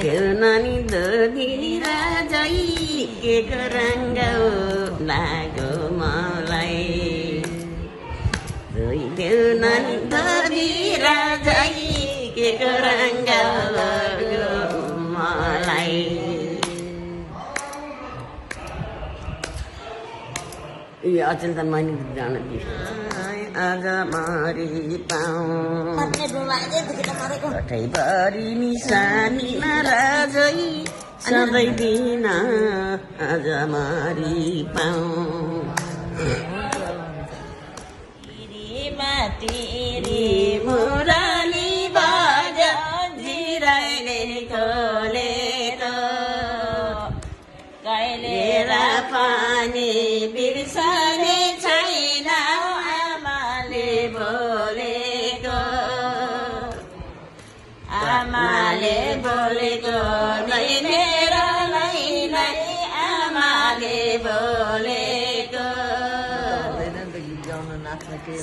नानी धोदिरा जै के रङ्ग लाग्यो मलाई धोइदेऊ नानी धोदिरा जै के रङ्ग लाग्यो मलाई यो अचेल त मैले जान आज मारी पाउँ कठैभरि निशानी नाराजै सधैँ दिन आज मारी पाउँ तिरी मुराली बाज जिराइले खोलेर कहिले पानी बिर्सने छैन आमाले बोलेको नै मेरो नै आमाले बोलेको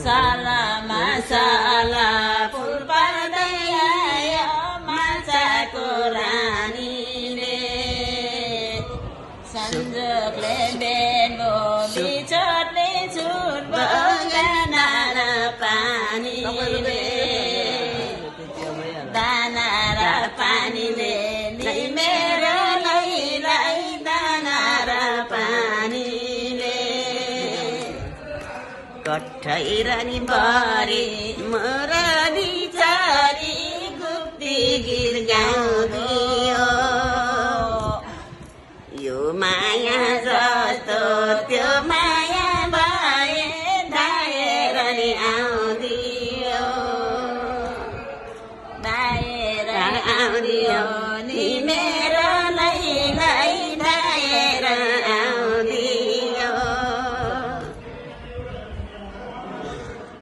सालामा साला फुल पर्दै आयो माछाको रानीले संजोगले बेनो बिछोडले छुट बगाना र पानीले दाना र पानीले नै मेरो लैलाई दाना र पानीले कठैरानी बारी मरानी चारी गुप्ती गीत गाउँदियो यो माया जस्तो त्यो माया भए धाएर नि आउँदियो नि मेरो